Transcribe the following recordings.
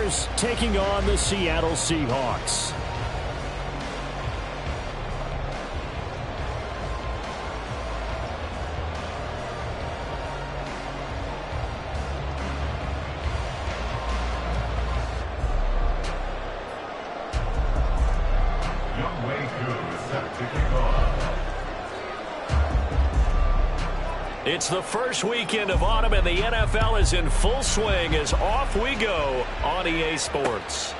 Panthers taking on the Seattle Seahawks. It's the first weekend of autumn, and the NFL is in full swing as off we go on EA Sports.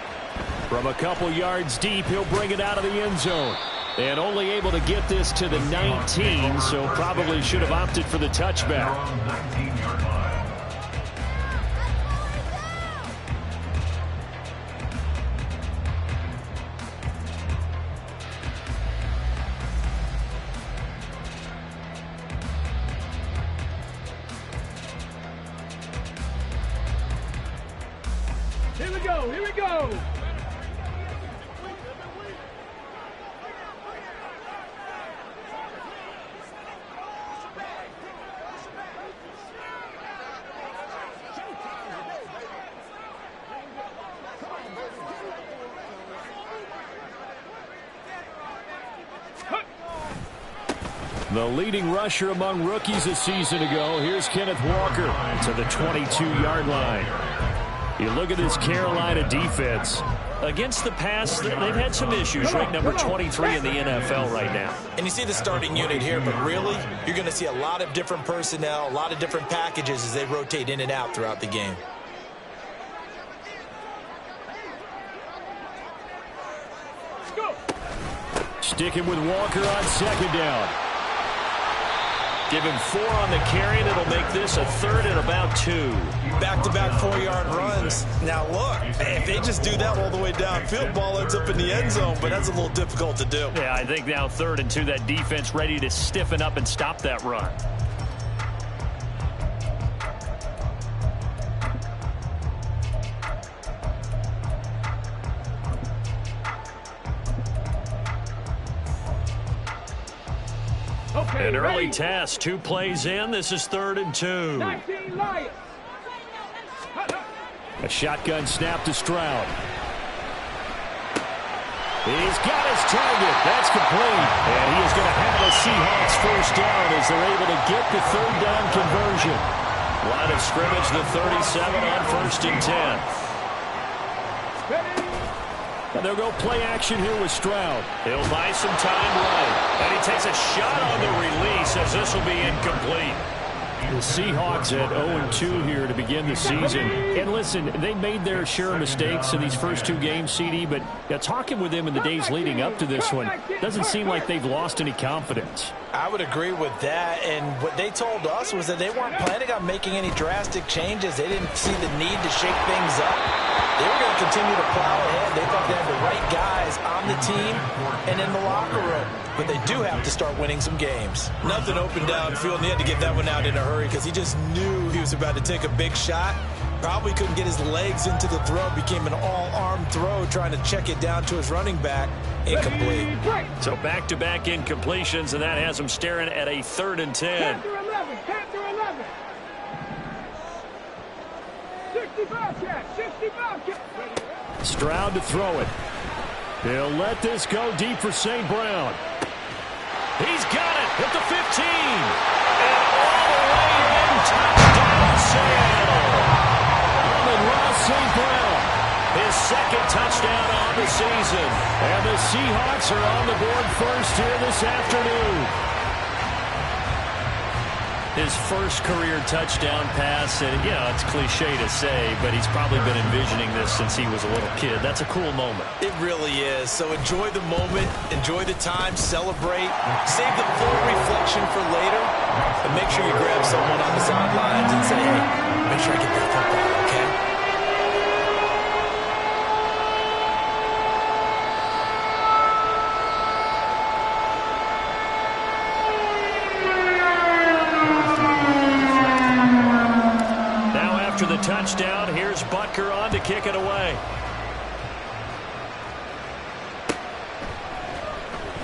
From a couple yards deep, he'll bring it out of the end zone. And only able to get this to the 19, so probably should have opted for the touchback. Here we go, here we go. The leading rusher among rookies a season ago. Here's Kenneth Walker to the 22-yard line. You look at this Carolina defense. Against the pass, they've had some issues. Ranked number 23 in the NFL right now. And you see the starting unit here, but really, you're going to see a lot of different personnel, a lot of different packages as they rotate in and out throughout the game. Sticking with Walker on second down. Give him 4 on the carry, and it'll make this a third and about 2. Back-to-back 4-yard runs. Now, look, if they just do that all the way downfield, ball ends up in the end zone, but that's a little difficult to do. Yeah, I think now 3rd and 2, that defense ready to stiffen up and stop that run. An early test, 2 plays in. This is 3rd and 2. A shotgun snap to Stroud. He's got his target. That's complete. And he is going to have a Seahawks first down as they're able to get the 3rd down conversion. Line of scrimmage, the 37 on 1st and 10. And they'll go play action here with Stroud. He'll buy some time right. And he takes a shot on the release as this will be incomplete. The Seahawks at 0-2 here to begin the season. And listen, they made their share of mistakes in these first 2 games, CD, but talking with them in the days leading up to this one, doesn't seem like they've lost any confidence. I would agree with that, and what they told us was that they weren't planning on making any drastic changes. They didn't see the need to shake things up. They were going to continue to plow ahead. They thought they had the right guys on the team and in the locker room. But they do have to start winning some games. Nothing open downfield, and he had to get that one out in a hurry because he just knew he was about to take a big shot. Probably couldn't get his legs into the throw. Became an all-arm throw trying to check it down to his running back. Incomplete. So back-to-back incompletions, and that has him staring at a 3rd and 10. Panther 11, Panther 11. 65 catch, 65 catch. Stroud to throw it. He'll let this go deep for St. Brown. He's got it at the 15. And all the way in, touchdown Seattle. Ross St. Brown, his 2nd touchdown on the season. And the Seahawks are on the board first here this afternoon. His first career touchdown pass, and it's cliche to say, but he's probably been envisioning this since he was a little kid. That's a cool moment. It really is. So enjoy the moment, enjoy the time, celebrate, save the full reflection for later, and make sure you grab someone on the sidelines and say, hey, make sure I get that football, okay? After the touchdown, here's Butker on to kick it away.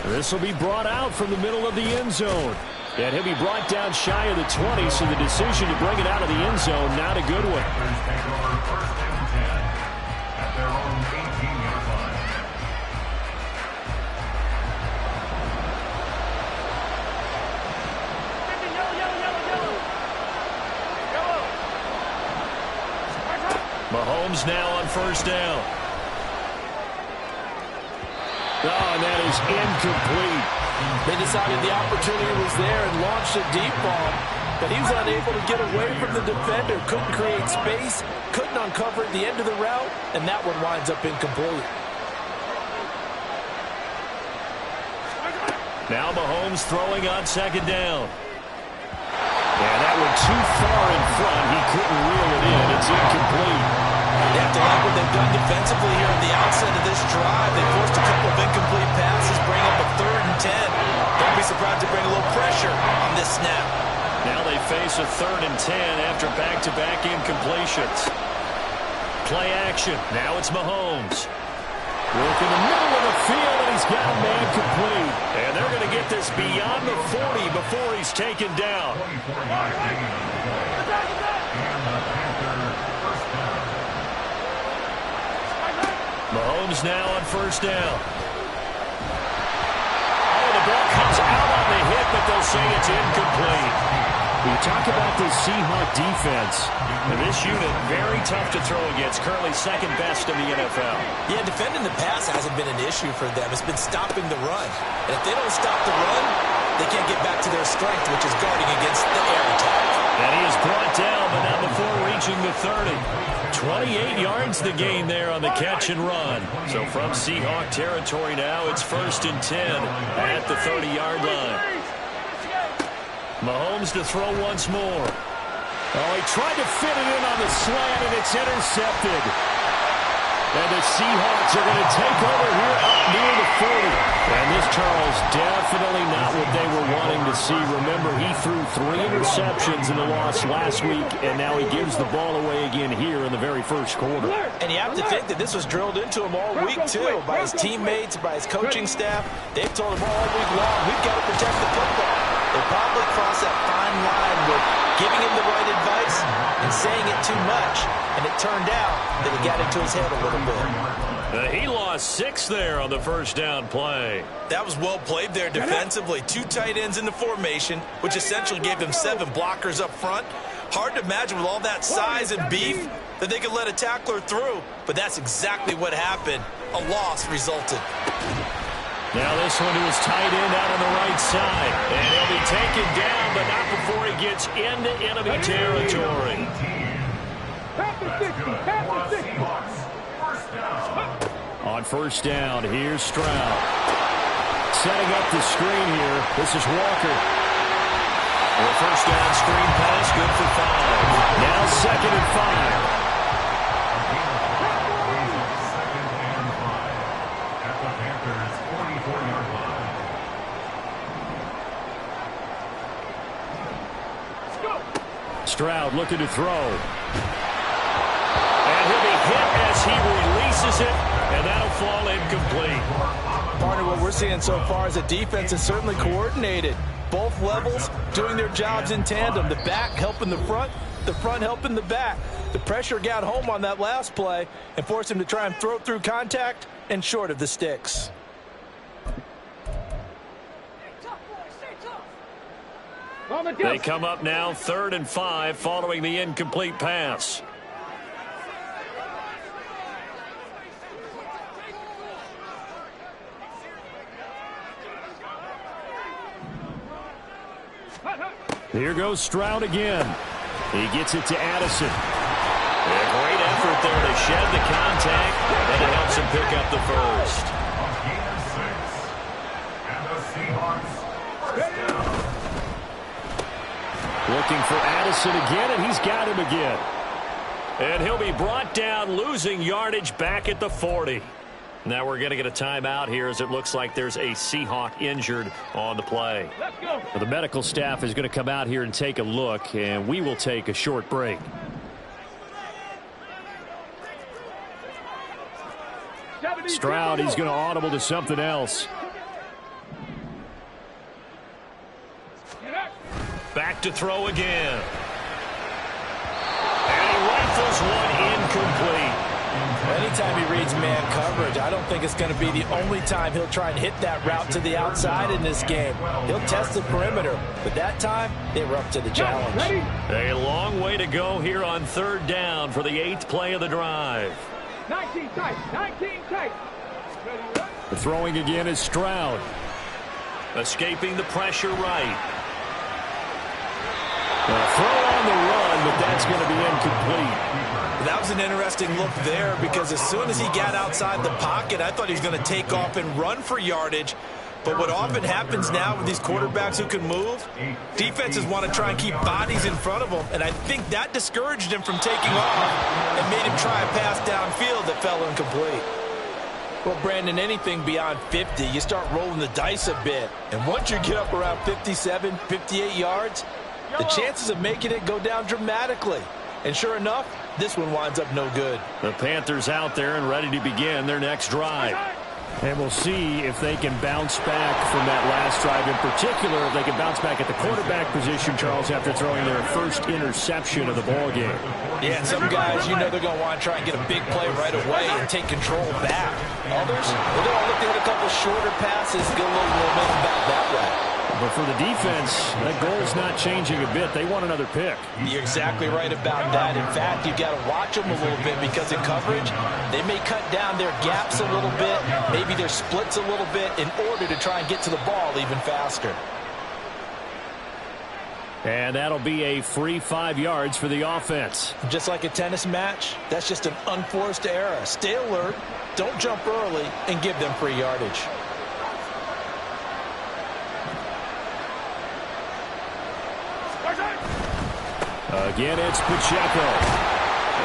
This will be brought out from the middle of the end zone. And he'll be brought down shy of the 20, so the decision to bring it out of the end zone, not a good one. Mahomes now on first down. Oh, and that is incomplete. They decided the opportunity was there and launched a deep ball, but he was unable to get away from the defender, couldn't create space, couldn't uncover at the end of the route, and that one winds up incomplete. Now Mahomes throwing on second down. And that one too far in front. He couldn't reel it in. It's incomplete. They have to like what they've done defensively here at the outset of this drive. They forced a couple of incomplete passes, bring up a 3rd and 10. Don't be surprised to bring a little pressure on this snap. Now they face a 3rd and 10 after back-to-back incompletions. Play action. Now it's Mahomes. Work in the middle of the field, and he's got a man complete. And they're going to get this beyond the 40 before he's taken down. Mahomes now on first down. Oh, the ball comes out on the hit, but they'll say it's incomplete. We talk about this Seahawk defense. And this unit, very tough to throw against. Currently second best in the NFL. Yeah, defending the pass hasn't been an issue for them. It's been stopping the run. And if they don't stop the run, they can't get back to their strength, which is guarding against the air attack. And he is brought down, but not before reaching the 30. 28 yards the gain there on the catch and run. So from Seahawk territory now, it's 1st and 10 at the 30-yard line. Mahomes to throw once more. Oh, he tried to fit it in on the slant, and it's intercepted. And the Seahawks are going to take over here up near the 40. And this, Charles, definitely not what they were wanting to see. Remember, he threw 3 interceptions in the loss last week, and now he gives the ball away again here in the very first quarter. And you have to think that this was drilled into him all week, too, by his teammates, by his coaching staff. They've told him all week long, we've got to protect the football. They probably crossed that fine line with giving him the right advice and saying it too much. And it turned out that he got into his head a little bit. He lost 6 there on the first down play. That was well played there defensively. 2 tight ends in the formation, which essentially gave them 7 blockers up front. Hard to imagine with all that size and beef that they could let a tackler through. But that's exactly what happened. A loss resulted. Now this one to his tight end out on the right side. And he'll be taken down, but not before he gets into enemy territory. On first down, here's Stroud. Setting up the screen here. This is Walker. The first down screen pass, good for 5. Now 2nd and 5. Stroud looking to throw. And he'll be hit as he releases it, and that'll fall incomplete. Part of what we're seeing so far is the defense is certainly coordinated. Both levels doing their jobs in tandem. The back helping the front helping the back. The pressure got home on that last play and forced him to try and throw through contact and short of the sticks. They come up now 3rd and 5 following the incomplete pass. Here goes Stroud again. He gets it to Addison. A great effort there to shed the contact, and it helps him pick up the first. Looking for Addison again, and he's got him again. And he'll be brought down, losing yardage back at the 40. Now we're going to get a timeout here as it looks like there's a Seahawk injured on the play. Well, the medical staff is going to come out here and take a look, and we will take a short break. Stroud, he's going to audible to something else. Back to throw again. And he rifles one incomplete. Anytime he reads man coverage, I don't think it's going to be the only time he'll try and hit that route to the outside in this game. He'll test the perimeter, but that time, they were up to the challenge. A long way to go here on 3rd down for the 8th play of the drive. 19 tight, 19 tight. The throwing again is Stroud. Escaping the pressure right. A throw on the run, but that's going to be incomplete. That was an interesting look there because as soon as he got outside the pocket, I thought he was going to take off and run for yardage. But what often happens now with these quarterbacks who can move, defenses want to try and keep bodies in front of them, and I think that discouraged him from taking off and made him try a pass downfield that fell incomplete. Well, Brandon, anything beyond 50, you start rolling the dice a bit. And once you get up around 57, 58 yards, the chances of making it go down dramatically. And sure enough, this one winds up no good. The Panthers out there and ready to begin their next drive. And we'll see if they can bounce back from that last drive. In particular, if they can bounce back at the quarterback position, Charles, after throwing their first interception of the ball game. Yeah, and some guys, you know they're going to want to try and get a big play right away and take control back. Others, well, they're going to look to hit a couple shorter passes, get a little momentum back that way. But for the defense, that goal's not changing a bit. They want another pick. You're exactly right about that. In fact, you've got to watch them a little bit because in coverage, they may cut down their gaps a little bit, maybe their splits a little bit in order to try and get to the ball even faster. And that'll be a free 5 yards for the offense. Just like a tennis match, that's just an unforced error. Stay alert, don't jump early, and give them free yardage. Again, it's Pacheco.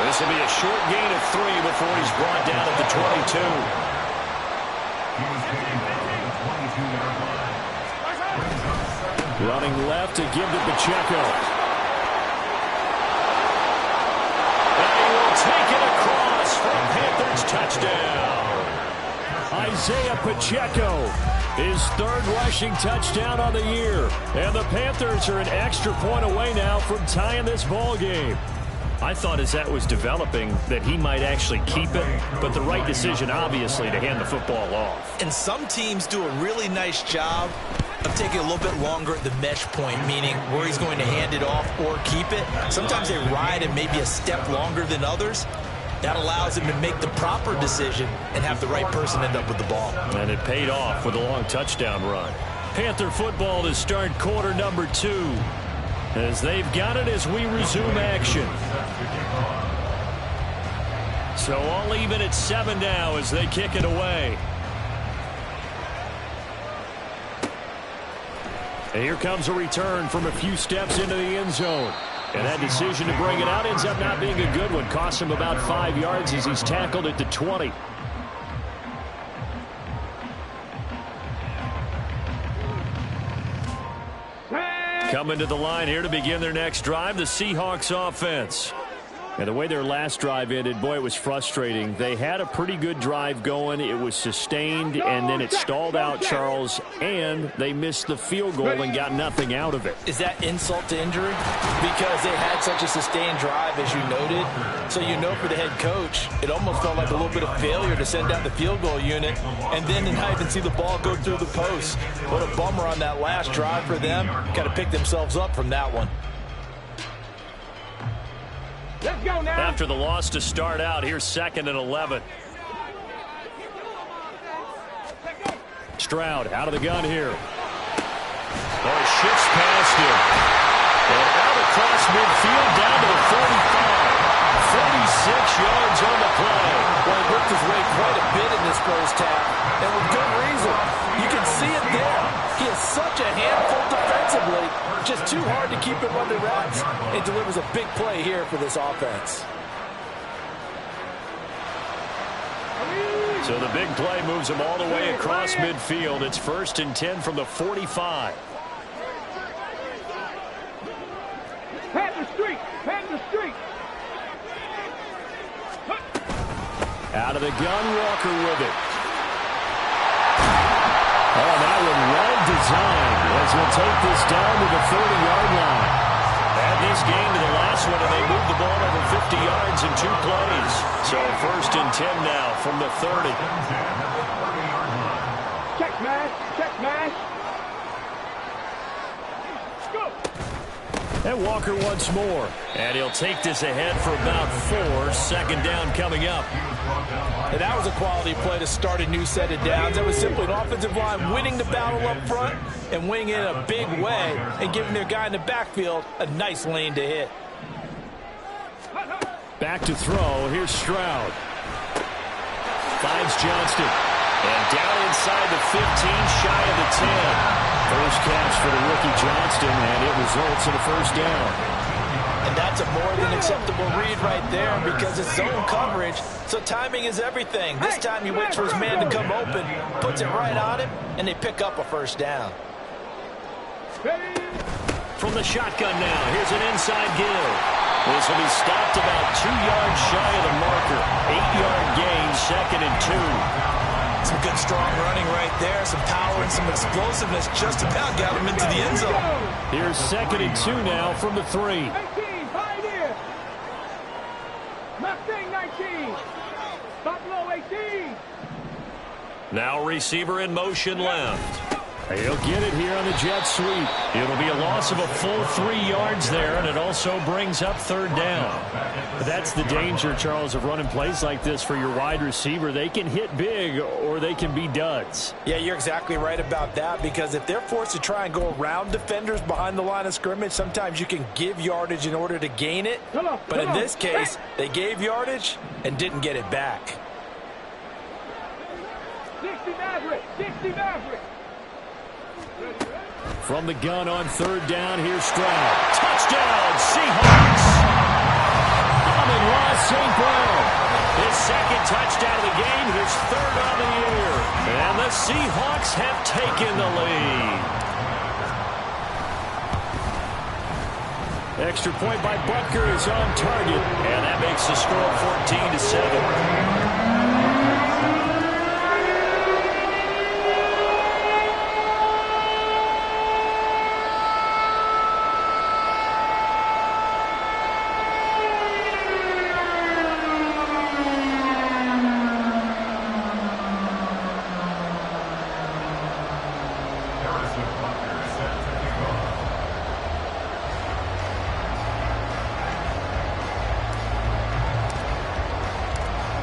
This will be a short gain of 3 before he's brought down at the 22. Running left to give to Pacheco. And he will take it across for a Panthers touchdown. Isaiah Pacheco, his 3rd rushing touchdown on the year. And the Panthers are an extra point away now from tying this ball game. I thought as that was developing that he might actually keep it, but the right decision, obviously, to hand the football off. And some teams do a really nice job of taking a little bit longer at the mesh point, meaning where he's going to hand it off or keep it. Sometimes they ride it maybe a step longer than others. That allows him to make the proper decision and have the right person end up with the ball. And it paid off with a long touchdown run. Panther football to start quarter number 2. As they've got it as we resume action. So all even at 7 now as they kick it away. And here comes a return from a few steps into the end zone. And that decision to bring it out ends up not being a good one. Costs him about 5 yards as he's tackled at the 20. Coming to the line here to begin their next drive, the Seahawks offense. And the way their last drive ended, boy, it was frustrating. They had a pretty good drive going. It was sustained, and then it stalled out, Charles, and they missed the field goal and got nothing out of it. Is that insult to injury? Because they had such a sustained drive, as you noted. So you know for the head coach, it almost felt like a little bit of failure to send down the field goal unit, and then to not even see the ball go through the post. What a bummer on that last drive for them. Got to pick themselves up from that one. Let's go now. After the loss to start out, here's 2nd and 11. Stroud out of the gun here. Oh, shifts past him. And out across midfield down to the 45. 46 yards on the play. Well, he worked his way quite a bit in this first half, and with good reason. You can see it there. He is such a handful defensively. Just too hard to keep him under wraps. It delivers a big play here for this offense. So the big play moves him all the way across midfield. It's 1st and 10 from the 45. Panther Street. Panther Street. Out of the gun, Walker with it. Oh, that one well designed as he'll take this down to the 30-yard line. And this game to the last one, and they moved the ball over 50 yards in 2 plays. So 1st and 10 now from the 30. Check smash. Check smash. Go. And Walker once more. And he'll take this ahead for about 4. 2nd down coming up. And that was a quality play to start a new set of downs. That was simply an offensive line winning the battle up front and winning in a big way and giving their guy in the backfield a nice lane to hit. Back to throw. Here's Stroud. Finds Johnston. And down inside the 15, shy of the 10. First catch for the rookie Johnston, and it results in a 1st down. And that's a more than acceptable read right there because it's zone coverage, so timing is everything. This time he waits for his man to come open, puts it right on him, and they pick up a 1st down. From the shotgun now, here's an inside give. This will be stopped about 2 yards shy of the marker. 8-yard gain, 2nd and 2. Some good strong running right there, some power and some explosiveness just about got him into the end zone. Here's 2nd and 2 now from the 3. 18, Pioneer. Mustang 19. Buffalo 18. Now receiver in motion left. He'll get it here on the jet sweep. It'll be a loss of a full 3 yards there, and it also brings up 3rd down. But that's the danger, Charles, of running plays like this for your wide receiver. They can hit big or they can be duds. Yeah, you're exactly right about that because if they're forced to try and go around defenders behind the line of scrimmage, sometimes you can give yardage in order to gain it. But in this case, they gave yardage and didn't get it back. 60 Maverick. 60 Maverick. From the gun on 3rd down, here's Stroud. Touchdown, Seahawks! Coming Ross St. Brown. His 2nd touchdown of the game, his 3rd on the year. And the Seahawks have taken the lead. Extra point by Butker is on target, and that makes the score 14-7.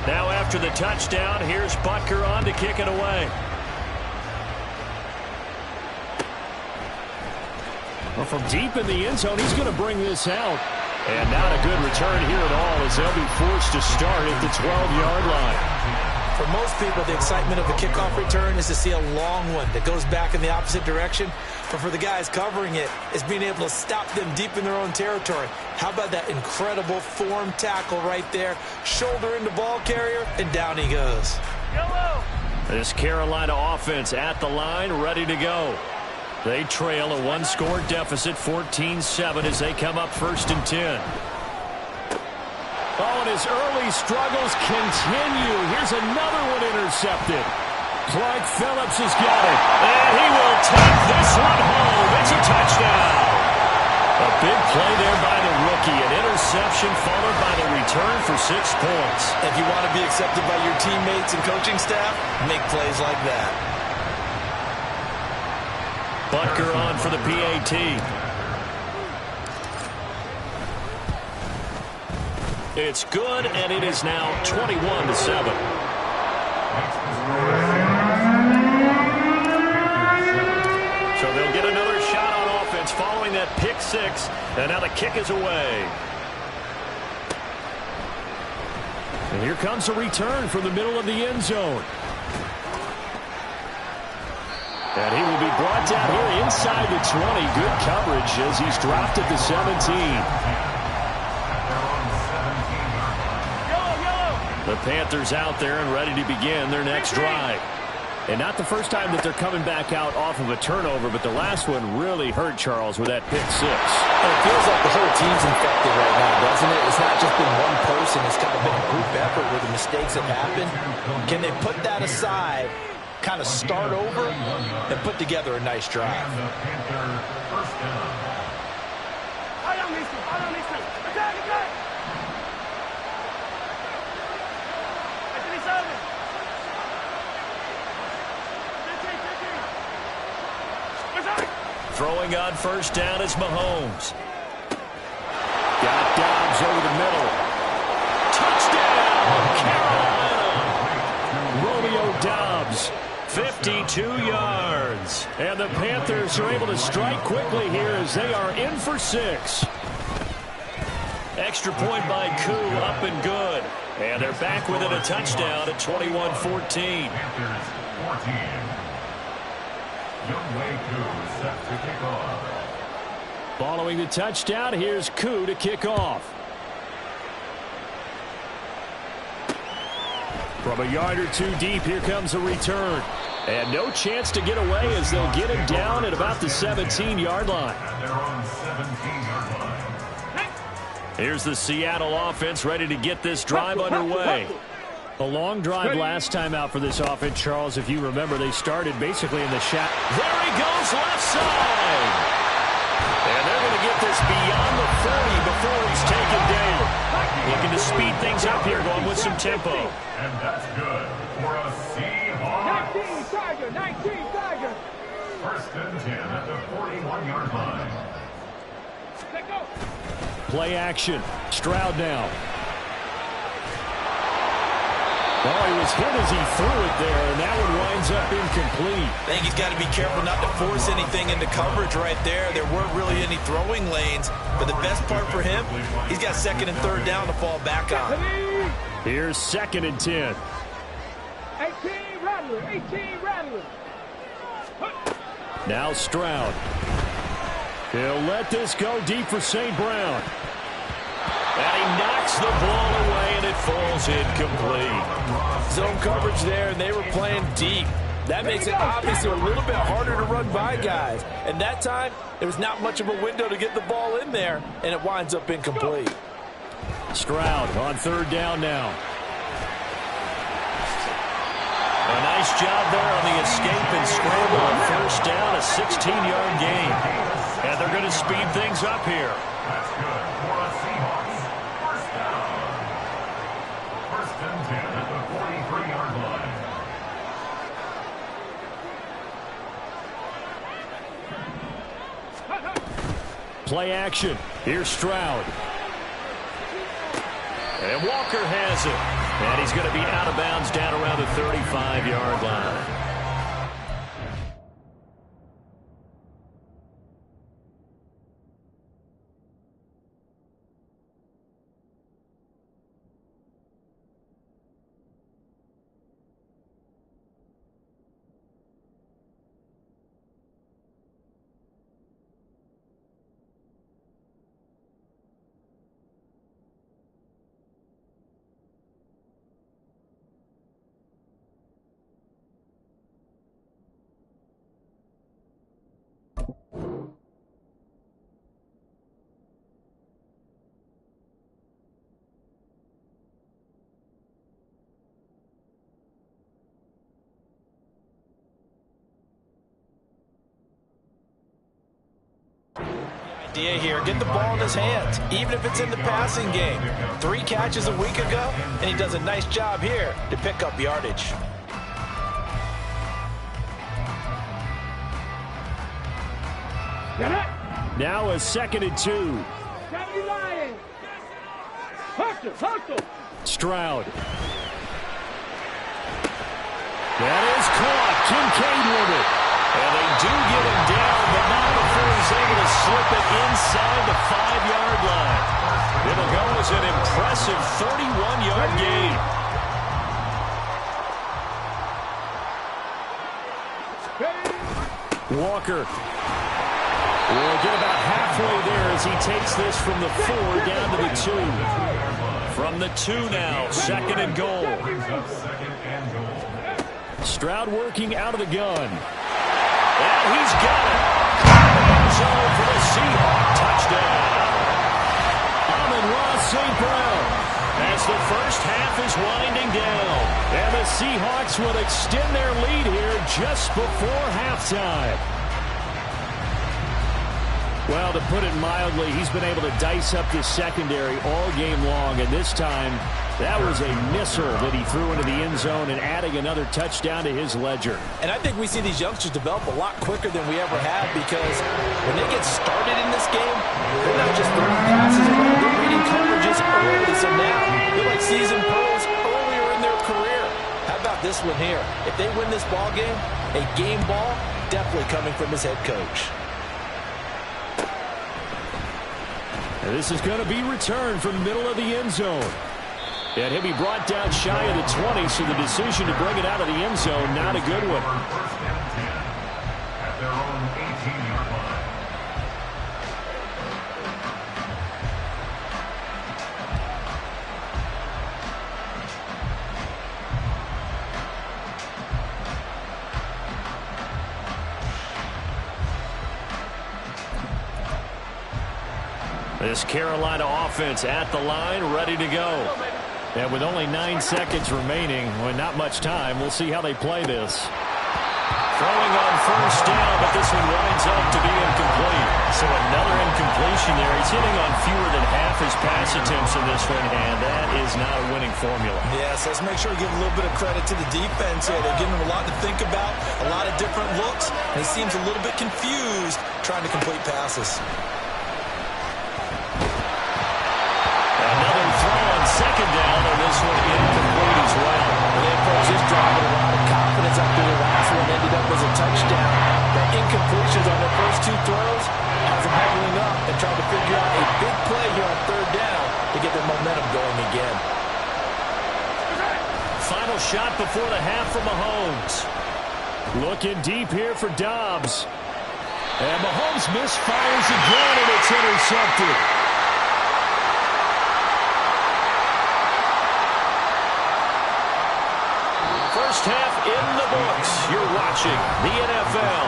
Now after the touchdown, here's Butker on to kick it away. Well, from deep in the end zone, he's going to bring this out. And not a good return here at all as they'll be forced to start at the 12-yard line. For most people, the excitement of a kickoff return is to see a long one that goes back in the opposite direction. But for the guys covering it, it's being able to stop them deep in their own territory. How about that incredible form tackle right there? Shoulder into ball carrier, and down he goes. Yellow. This Carolina offense at the line, ready to go. They trail a 1-score deficit, 14-7, as they come up 1st and 10. Oh, and his early struggles continue. Here's another one intercepted. Clark Phillips has got it. And he will take this one home. It's a touchdown. A big play there by the rookie. An interception followed by the return for 6 points. If you want to be accepted by your teammates and coaching staff, make plays like that. Butker on for the PAT. It's good, and it is now 21-7. So they'll get another shot on offense following that pick 6, and now the kick is away. And here comes a return from the middle of the end zone. And he will be brought down here inside the 20. Good coverage as he's dropped at the 17. The Panthers out there and ready to begin their next drive. And not the first time that they're coming back out off of a turnover, but the last one really hurt, Charles, with that pick 6. It feels like the whole team's infected right now, doesn't it? It's not just been one person. It's kind of been a group effort where the mistakes have happened. Can they put that aside, kind of start over, and put together a nice drive? I don't need to Throwing on first down is Mahomes. Got Dobbs over the middle. Touchdown, Carolina! Romeo Dobbs, 52 yards. And the Panthers are able to strike quickly here as they are in for 6. Extra point by Koo, up and good. And they're back within a touchdown at 21-14. Following the touchdown, here's Koo to kick off. From a yard or two deep, here comes a return. And no chance to get away as they'll get him down at about the 17-yard line. Here's the Seattle offense ready to get this drive underway. A long drive last time out for this offense, Charles. If you remember, they started basically in the shadow. There he goes, left side. And they're going to get this beyond the 30 before he's taken down. Looking to speed things up here, going with some tempo. And that's good for a Seahawks. 19 Tiger, 19 Tiger. First and 10 at the 41-yard line. Let go. Play action. Stroud now. Oh, he was hit as he threw it there, and that one winds up incomplete. I think he's got to be careful not to force anything into coverage right there. There weren't really any throwing lanes, but the best part for him, he's got second and third down to fall back on. Here's second and 10. 18 Rattler, 18 Rattler. Now Stroud. He'll let this go deep for St. Brown. And he knocks the ball away, and it falls incomplete. Zone coverage there, and they were playing deep. That makes it obviously a little bit harder to run by guys. And that time, there was not much of a window to get the ball in there, and it winds up incomplete. Stroud on third down now. A nice job there on the escape and scramble on first down, a 16-yard gain. And they're going to speed things up here. That's good for a Seahawks. First down. First and 10 at the 43-yard line. Play action. Here's Stroud. And Walker has it. And he's going to be out of bounds down around the 35-yard line. Idea here, get the ball in his hands, even if it's in the passing game. 3 catches a week ago, and he does a nice job here to pick up yardage. Now a second and 2. Stroud. That is caught. Kincaid with it. And they do get him down, but not before he's able to slip it inside the 5-yard line. It'll go as an impressive 31-yard gain. Walker will get about halfway there as he takes this from the 4 down to the 2. From the 2 now, second and goal. Stroud working out of the gun. And he's got it. End zone for the Seahawks touchdown. Amon-Ra St. Brown as the first half is winding down. And the Seahawks will extend their lead here just before halftime. Well, to put it mildly, he's been able to dice up this secondary all game long, and this time that was a missile that he threw into the end zone and adding another touchdown to his ledger. And I think we see these youngsters develop a lot quicker than we ever have, because when they get started in this game, they're not just throwing passes around, they're reading coverages early. So now they're like seasoned pros earlier in their career. How about this one here? If they win this ball game, a game ball definitely coming from his head coach. And this is going to be returned from the middle of the end zone. And he'll be brought down shy of the 20, so the decision to bring it out of the end zone, not a good one. First and 10 at their own 18-yard line. This Carolina offense at the line, ready to go. And with only 9 seconds remaining, with not much time, we'll see how they play this. Throwing on first down, but this one winds up to be incomplete. So another incompletion there. He's hitting on fewer than half his pass attempts in this one, and that is not a winning formula. Yes, let's make sure we give a little bit of credit to the defense here. They're giving him a lot to think about, a lot of different looks, and he seems a little bit confused trying to complete passes. Another throw on second down, and this one incomplete as well. They approach this drive with a lot of confidence after the last one ended up as a touchdown. The incompletions on their first 2 throws has them leveling up and trying to figure out a big play here on third down to get their momentum going again. Final shot before the half from Mahomes. Looking deep here for Dobbs. And Mahomes misfires again, and it's intercepted. First half in the books. You're watching the NFL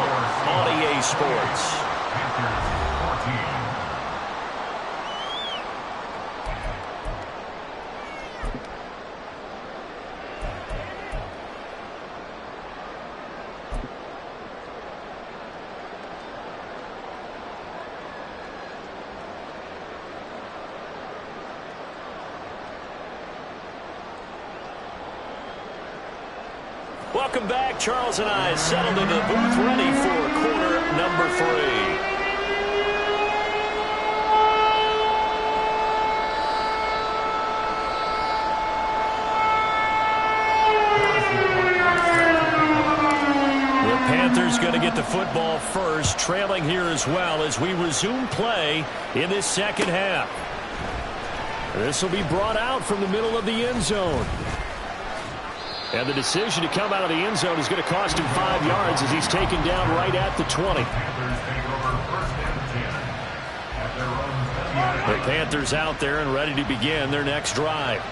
on EA Sports. Panthers 14. Welcome back. Charles and I settled into the booth, ready for quarter number 3. Panthers going to get the football first, trailing here as well as we resume play in this second half. This will be brought out from the middle of the end zone. And the decision to come out of the end zone is going to cost him 5 yards as he's taken down right at the 20. The Panthers out there and ready to begin their next drive.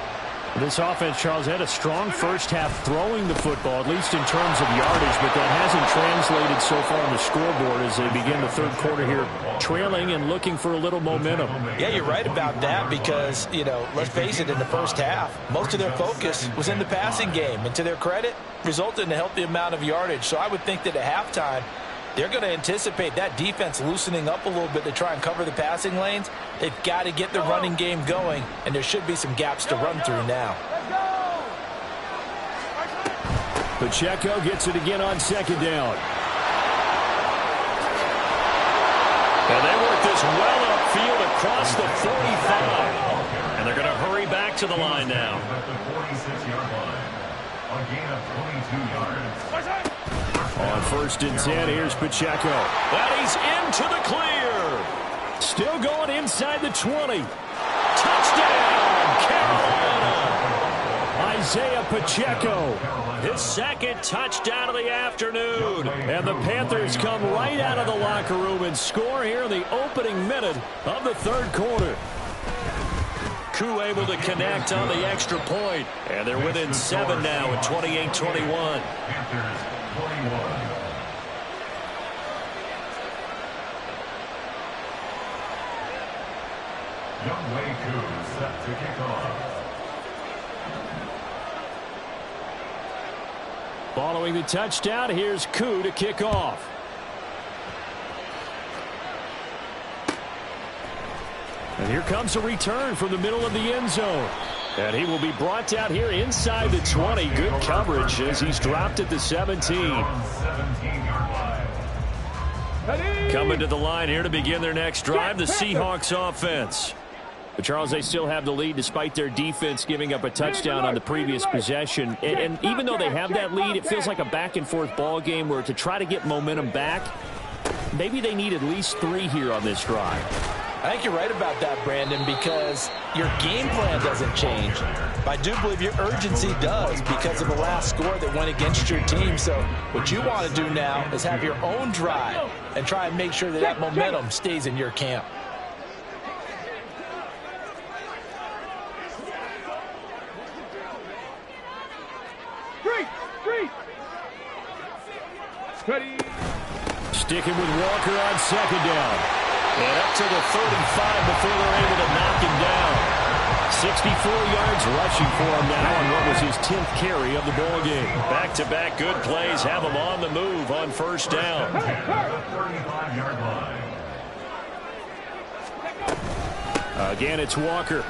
This offense, Charles, had a strong first half throwing the football, at least in terms of yardage, but that hasn't translated so far on the scoreboard as they begin the third quarter here, trailing and looking for a little momentum. Yeah, you're right about that because, you know, let's face it, in the first half, most of their focus was in the passing game, and to their credit, resulted in a healthy amount of yardage. So I would think that at halftime, they're going to anticipate that defense loosening up a little bit to try and cover the passing lanes. They've got to get the running game going, and there should be some gaps to run through now. Pacheco gets it again on second down. And they work this well upfield across the 45. And they're going to hurry back to the line now. At the 46-yard line. A gain of 22 yards. On first and 10, here's Pacheco. And he's into the clear. Still going inside the 20. Touchdown, Carolina. Isaiah Pacheco, his second touchdown of the afternoon. And the Panthers come right out of the locker room and score here in the opening minute of the third quarter. Koo able to connect on the extra point. And they're within 7 now at 28-21. Panthers 21. Younghoe Koo set to kick off. Following the touchdown, here's Koo to kick off. And here comes a return from the middle of the end zone. And he will be brought down here inside the 20. Good coverage as he's dropped at the 17. Coming to the line here to begin their next drive, the Seahawks offense. But Charles, they still have the lead despite their defense giving up a touchdown on the previous possession. And even though they have that lead, it feels like a back-and-forth ball game where to try to get momentum back, maybe they need at least 3 here on this drive. I think you're right about that, Brandon, because your game plan doesn't change. But I do believe your urgency does because of the last score that went against your team. So what you want to do now is have your own drive and try and make sure that that momentum stays in your camp. Ready. Sticking with Walker on second down. And up to the 35 before they're able to knock him down. 64 yards rushing for him now on what was his 10th carry of the ball game. Back-to-back good plays have him on the move on first down. 35-yard line. Again, it's Walker.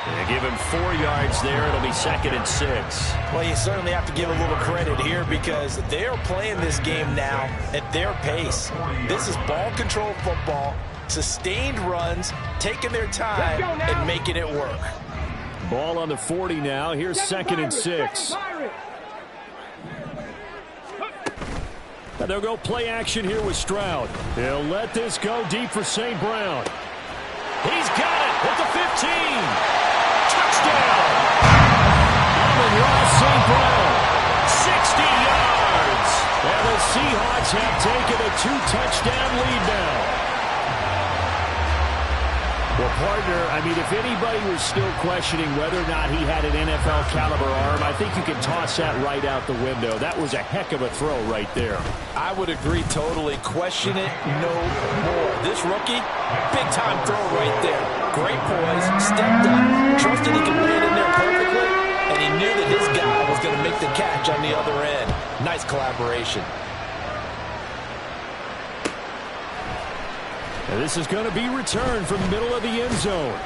They give him 4 yards there. It'll be 2nd and 6. Well, you certainly have to give a little credit here because they are playing this game now at their pace. This is ball control football, sustained runs, taking their time and making it work. Ball on the 40 now. Here's 2nd and 6. And they'll go play action here with Stroud. He'll let this go deep for St. Brown. He's got it at the 15. Touchdown! Amon-Ra St. Brown, 60 yards. And the Seahawks have taken a 2-touchdown lead now. Well, partner, I mean, if anybody was still questioning whether or not he had an NFL caliber arm, I think you can toss that right out the window. That was a heck of a throw right there. I would agree totally. Question it no more. This rookie, big-time throw right there. Great poise, stepped up, trusted he could lay it in there perfectly, and he knew that his guy was going to make the catch on the other end. Nice collaboration. And this is going to be returned from the middle of the end zone.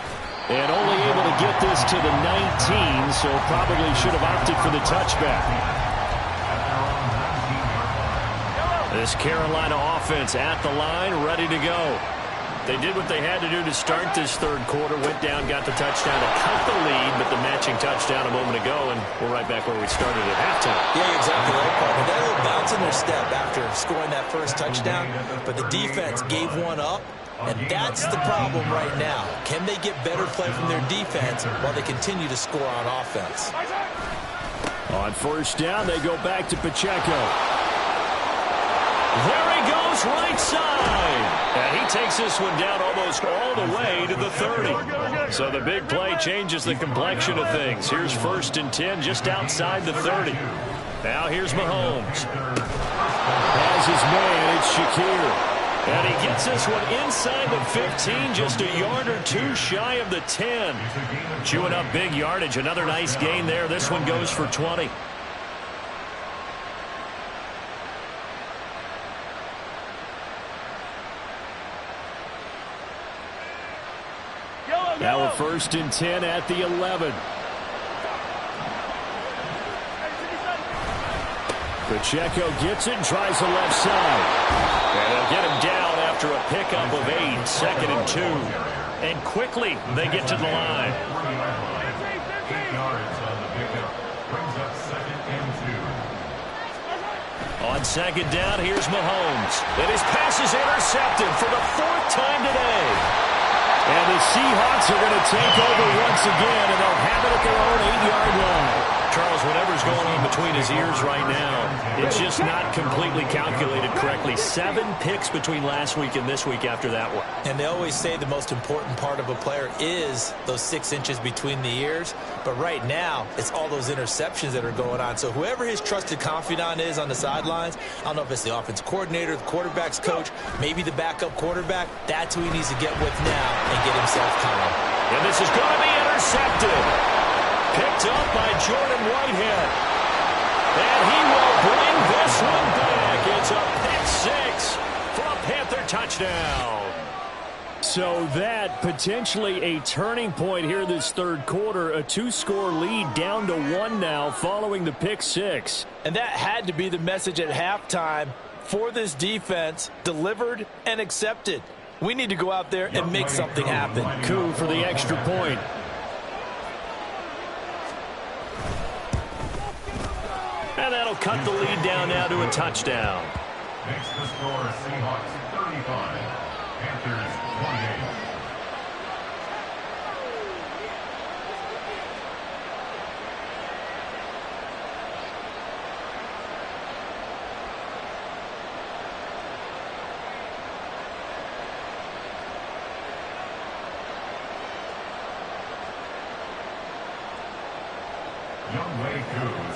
And only able to get this to the 19, so probably should have opted for the touchback. This Carolina offense at the line, ready to go. They did what they had to do to start this third quarter, went down, got the touchdown to cut the lead, but the matching touchdown a moment ago, and we're right back where we started at halftime. Yeah, exactly right, Paul. They got a little bounce in their step after scoring that first touchdown, but the defense gave one up, and that's the problem right now. Can they get better play from their defense while they continue to score on offense? On first down, they go back to Pacheco. There he goes, right side. And he takes this one down almost all the way to the 30. So the big play changes the complexion of things. Here's 1st and 10 just outside the 30. Now here's Mahomes. Has his man, it's Shakir. And he gets this one inside the 15, just a yard or two shy of the 10. Chewing up big yardage, another nice gain there. This one goes for 20. Now a 1st and 10 at the 11. Pacheco gets it and tries the left side. And they'll get him down after a pickup of 8, 2nd and 2. And quickly they get to the line. 8 yards on the pickup. Brings up 2nd and 2. On second down, here's Mahomes. And his pass is intercepted for the 4th time today. And the Seahawks are going to take over once again, and they'll have it at their own 8-yard line. Charles, whatever's going on between his ears right now, it's just not completely calculated correctly. 7 picks between last week and this week after that one. And they always say the most important part of a player is those 6 inches between the ears. But right now, it's all those interceptions that are going on. So whoever his trusted confidant is on the sidelines, I don't know if it's the offense coordinator, the quarterback's coach, maybe the backup quarterback, that's who he needs to get with now and get himself calm. And this is going to be intercepted. Picked up by Jordan Whitehead. And he will bring this one back. It's a pick 6 for a Panther touchdown. So that potentially a turning point here this third quarter. A 2-score lead down to 1 now following the pick six. And that had to be the message at halftime for this defense. Delivered and accepted. We need to go out there and make something happen. Coup for the extra point. And that'll cut the lead down now to a touchdown. Makes the score Seahawks 35, Panthers 28.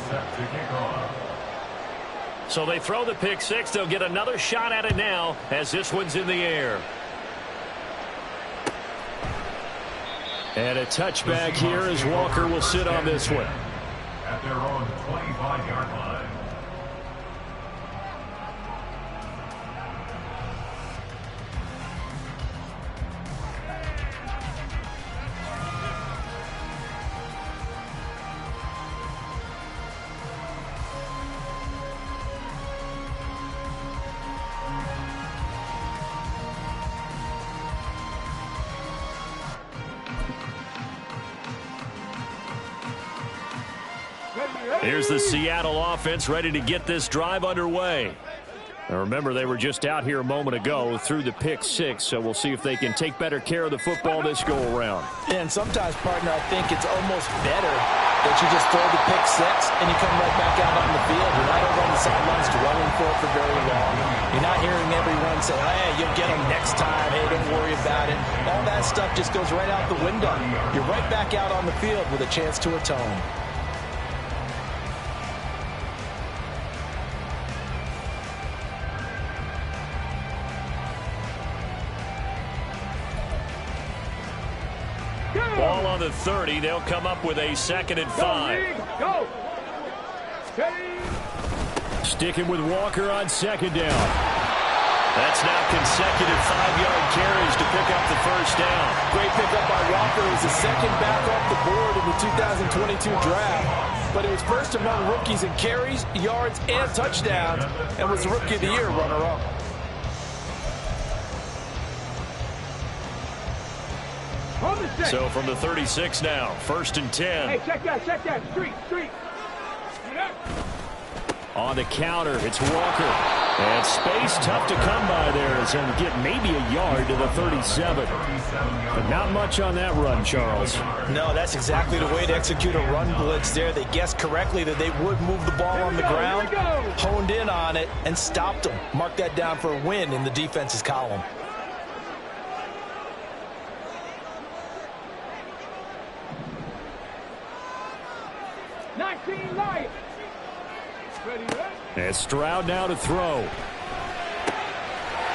Set to kick off. So they throw the pick six. They'll get another shot at it now as this one's in the air. And a touchback here as Walker will sit on this one. At their own 25-yard line. Here's the Seattle offense ready to get this drive underway. Now remember, they were just out here a moment ago through the pick six, so we'll see if they can take better care of the football this go around. And sometimes, partner, I think it's almost better that you just throw the pick six and you come right back out on the field. You're not over on the sidelines dwelling for it for very long. You're not hearing everyone say, hey, you'll get them next time. Hey, don't worry about it. All that stuff just goes right out the window. You're right back out on the field with a chance to atone. Ball on the 30. They'll come up with a 2nd and 5. Go. Sticking with Walker on 2nd down. That's now consecutive 5-yard carries to pick up the first down. Great pickup by Walker. He was the second back off the board in the 2022 draft. But it was first among rookies in carries, yards, and touchdowns, and was the Rookie of the Year runner-up. So from the 36 now, 1st and 10. Hey, check that. Street. On the counter, it's Walker. And space tough to come by there as he'll get maybe a yard to the 37. But not much on that run, Charles. No, that's exactly the way to execute a run blitz there. They guessed correctly that they would move the ball on the ground, honed in on it, and stopped them. Mark that down for a win in the defense's column. And Stroud now to throw. And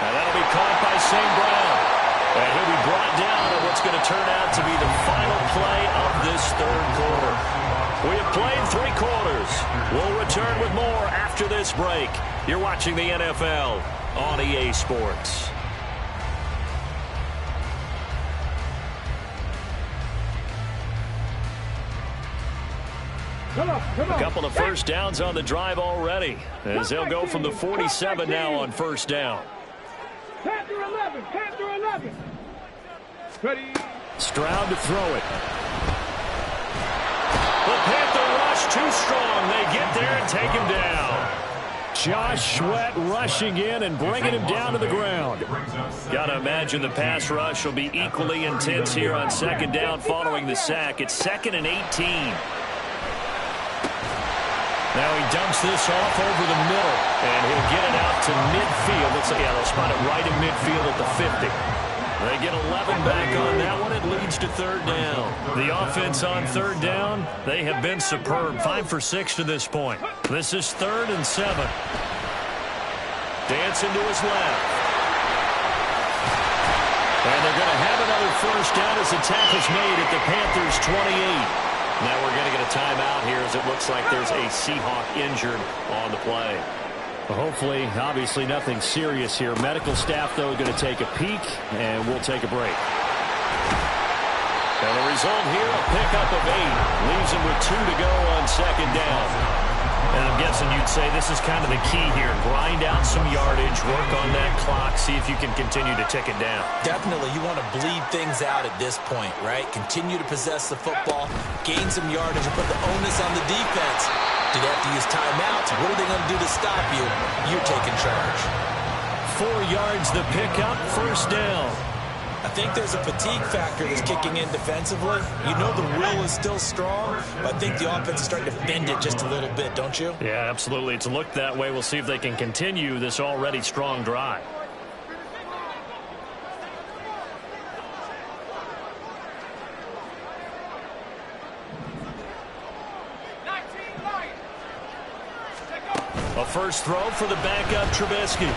that'll be caught by St. Brown. And he'll be brought down at what's going to turn out to be the final play of this third quarter. We have played 3 quarters. We'll return with more after this break. You're watching the NFL on EA Sports. A couple of first downs on the drive already, as they'll go from the 47 now on first down. Panther 11. Ready. Stroud to throw it. The Panther rush too strong. They get there and take him down. Josh Sweat rushing in and bringing him down to the ground. Got to imagine the pass rush will be equally intense here on 2nd down following the sack. It's 2nd and 18. Now he dumps this off over the middle, and he'll get it out to midfield. Looks like, they'll spot it right in midfield at the 50. They get 11 back on that one. It leads to 3rd down. The offense on 3rd down, they have been superb. 5 for 6 to this point. This is 3rd and 7. Dancing to his left. And they're going to have another first down as the tackle's made at the Panthers' 28. Now we're going to get a timeout here as it looks like there's a Seahawk injured on the play. Hopefully, obviously nothing serious here. Medical staff, though, going to take a peek, and we'll take a break. And the result here, a pickup of 8. Leaves him with 2 to go on second down. And I'm guessing you'd say this is kind of the key here. Grind out some yardage, work on that clock, see if you can continue to tick it down. Definitely. You want to bleed things out at this point, right? Continue to possess the football, gain some yardage, and put the onus on the defense. Do they have to use timeouts? What are they going to do to stop you? You're taking charge. 4 yards the pickup, first down. I think there's a fatigue factor that's kicking in defensively. You know the will is still strong, but I think the offense is starting to bend it just a little bit, don't you? Yeah, absolutely. It's looked that way. We'll see if they can continue this already strong drive. A first throw for the backup Trubisky.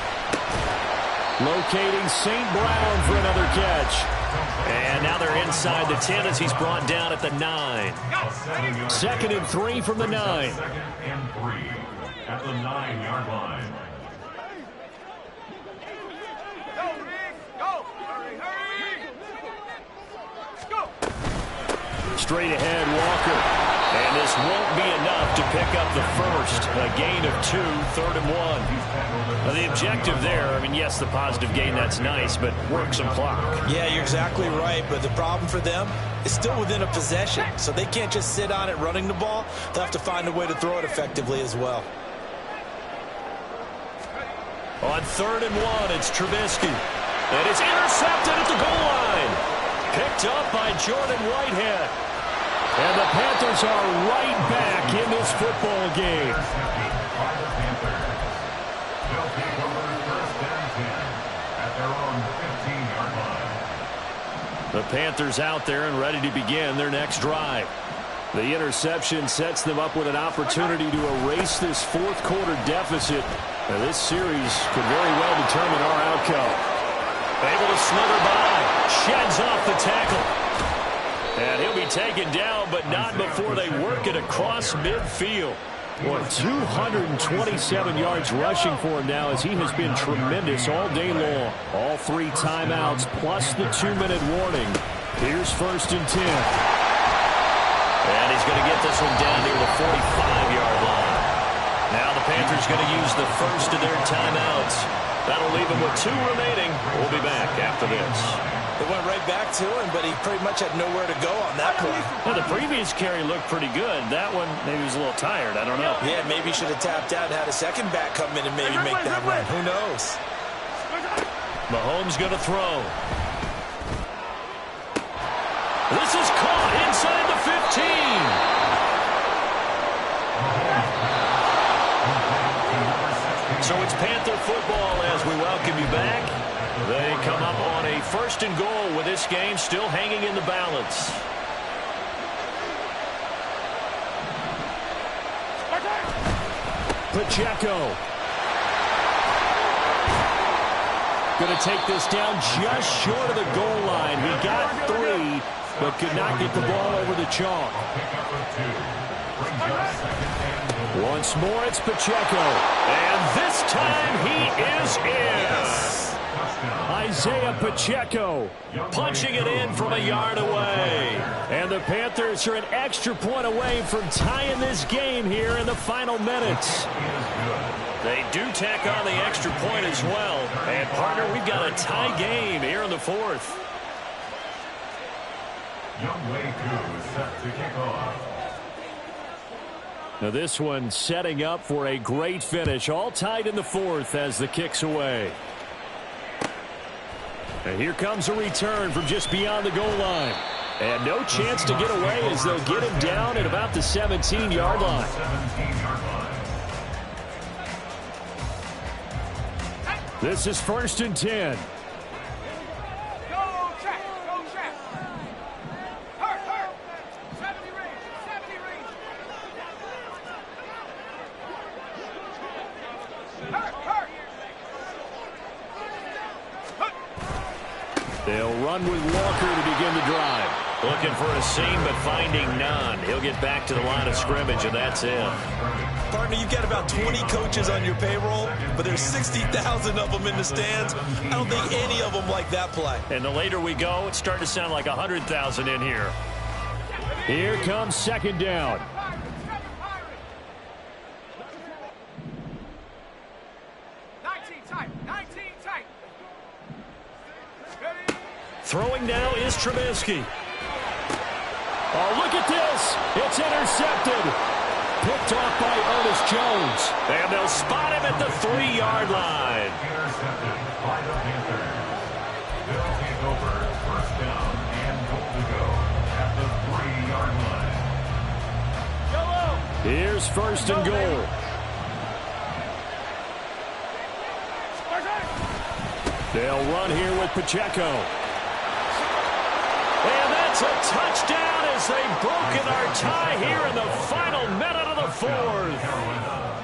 Locating St. Brown for another catch. And now they're inside the 10 as he's brought down at the 9. 2nd and 3 from the 9. 2nd and 3 at the 9-yard line. Straight ahead, Walker. And this won't be enough to pick up the first. A gain of 2, 3rd and 1. Now, the objective there, I mean, yes, the positive gain, that's nice, but work some clock. Yeah, you're exactly right, but the problem for them is still within a possession, so they can't just sit on it running the ball. They'll have to find a way to throw it effectively as well. On 3rd and 1, it's Trubisky. And it's intercepted at the goal line. Picked up by Jordan Whitehead. And the Panthers are right back in this football game. They'll take over 1st and 10 at their own 15-yard line. The Panthers out there and ready to begin their next drive. The interception sets them up with an opportunity to erase this 4th quarter deficit. Now, this series could very well determine our outcome. Able to slither by. Sheds off the tackle. And he'll be taken down, but not before they work it across midfield. Well, 227 yards rushing for him now as he has been tremendous all day long. All 3 timeouts plus the 2-minute warning. Here's 1st and 10. And he's going to get this one down near the 45-yard line. Now the Panthers going to use the first of their timeouts. That'll leave him with 2 remaining. We'll be back after this. They went right back to him, but he pretty much had nowhere to go on that play. Well, the previous carry looked pretty good. That one, maybe he was a little tired. I don't know. Yeah, maybe he should have tapped out and had a second back come in and maybe make that run. Who knows? Mahomes going to throw. This is caught inside the 15. So it's Panther football as we welcome you back. They come up on a 1st and goal with this game still hanging in the balance. Pacheco. Going to take this down just short of the goal line. He got 3, but could not get the ball over the chalk. Once more, it's Pacheco. And this time he is in. Isaiah Pacheco punching it in from a yard away. And the Panthers are an extra point away from tying this game here in the final minutes. They do tack on the extra point as well. And, partner, we've got a tie game here in the 4th. Young Wei Koo set to kick off. Now this one setting up for a great finish. All tied in the 4th as the kick's away. And here comes a return from just beyond the goal line. And no chance to get away as they'll get him down at about the 17-yard line. This is 1st and 10. They'll run with Walker to begin the drive. Looking for a seam, but finding none. He'll get back to the line of scrimmage, and that's it. Partner, you've got about 20 coaches on your payroll, but there's 60,000 of them in the stands. I don't think any of them like that play. And the later we go, it's starting to sound like 100,000 in here. Here comes second down. 19 tight. Throwing now is Trubisky. Oh, look at this. It's intercepted. Picked off by Ernest Jones. And they'll spot him at the 3-yard line. Intercepted by the Panthers. They'll take over first down and goal to go at the 3-yard line. Here's first and goal. They'll run here with Pacheco. And that's a touchdown as they've broken our tie here in the final minute of the fourth.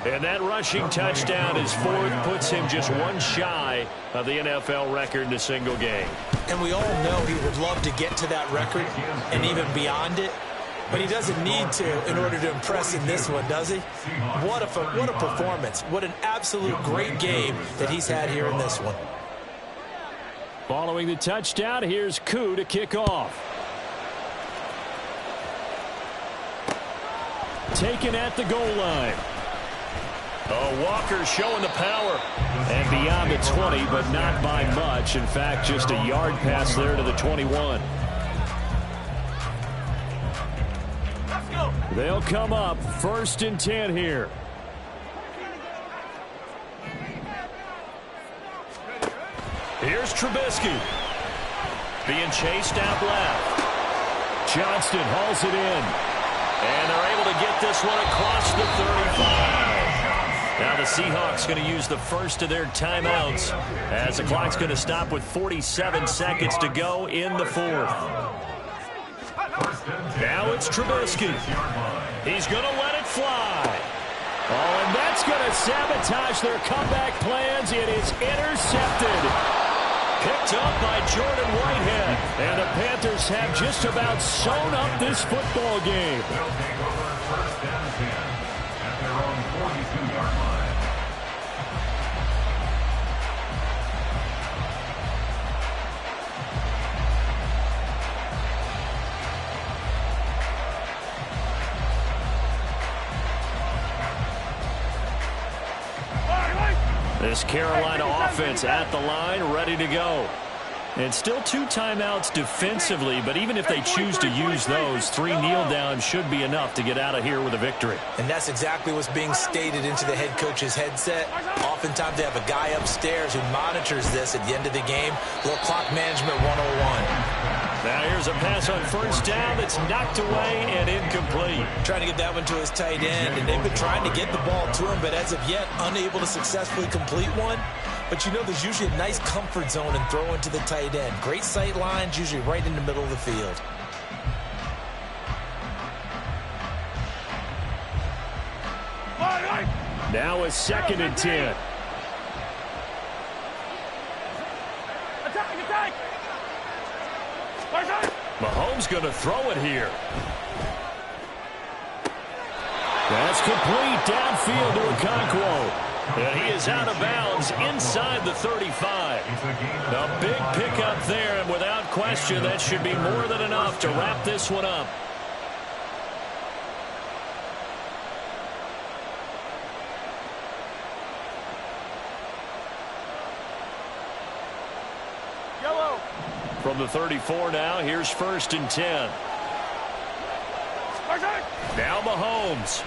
And that rushing touchdown, his fourth, puts him just one shy of the NFL record in a single game. And we all know he would love to get to that record and even beyond it. But he doesn't need to in order to impress in this one, does he? What a performance. What an absolute great game that he's had here in this one. Following the touchdown, here's Koo to kick off. Taken at the goal line. Oh, Walker showing the power. And beyond the 20, but not by much. In fact, just a yard pass there to the 21. They'll come up first and 10 here. Here's Trubisky. Being chased out left. Johnston hauls it in. And they're able to get this one across the 35. Now the Seahawks going to use the first of their timeouts as the clock's going to stop with 47 seconds to go in the fourth. Now it's Trubisky. He's going to let it fly. Oh, and that's going to sabotage their comeback plans. It is intercepted. Picked up by Jordan Whitehead. And the Panthers have just about sewn up this football game. They'll take over first and 10 at their own 42-yard line. This Carolina offense at the line, ready to go. And still 2 timeouts defensively, but even if they choose to use those, 3 kneel downs should be enough to get out of here with a victory. And that's exactly what's being stated into the head coach's headset. Oftentimes they have a guy upstairs who monitors this at the end of the game. A little clock management 101. Now here's a pass on first down that's knocked away and incomplete. Trying to get that one to his tight end, and they've been trying to get the ball to him, but as of yet, unable to successfully complete one. But you know there's usually a nice comfort zone and throw into the tight end. Great sight lines, usually right in the middle of the field. Now a second and 10. Mahomes going to throw it here. That's complete downfield to Okonkwo. And he is out of bounds inside the 35. A big pickup there, and without question, that should be more than enough to wrap this one up. From the 34 now, here's first and 10. Now Mahomes.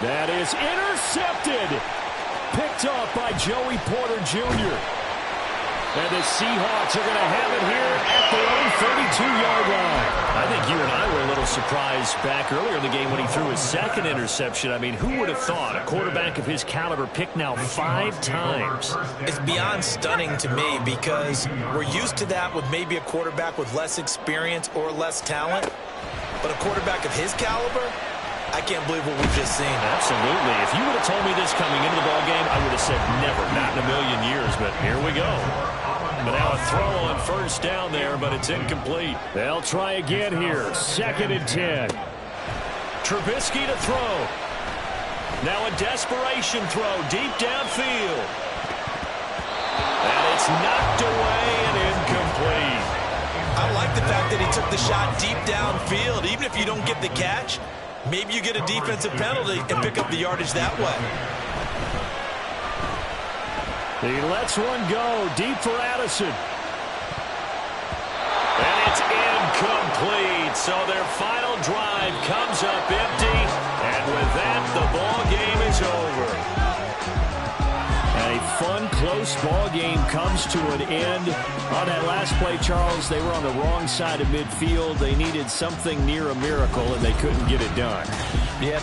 That is intercepted. Picked off by Joey Porter Jr. And the Seahawks are going to have it here at their own 32-yard line. I think you and I were a little surprised back earlier in the game when he threw his second interception. I mean, who would have thought a quarterback of his caliber picked now 5 times? It's beyond stunning to me because we're used to that with maybe a quarterback with less experience or less talent. But a quarterback of his caliber, I can't believe what we've just seen. Absolutely. If you would have told me this coming into the ballgame, I would have said never, not in a million years. But here we go. But now a throw on first down there, but it's incomplete. They'll try again here. 2nd and 10. Trubisky to throw. Now a desperation throw deep downfield. And it's knocked away and incomplete. I like the fact that he took the shot deep downfield. Even if you don't get the catch, maybe you get a defensive penalty and pick up the yardage that way. He lets one go deep for Addison. And it's incomplete. So their final drive comes up empty. And with that, the ball game is over. A fun, close ball game comes to an end. On that last play, Charles, they were on the wrong side of midfield. They needed something near a miracle, and they couldn't get it done. Yeah,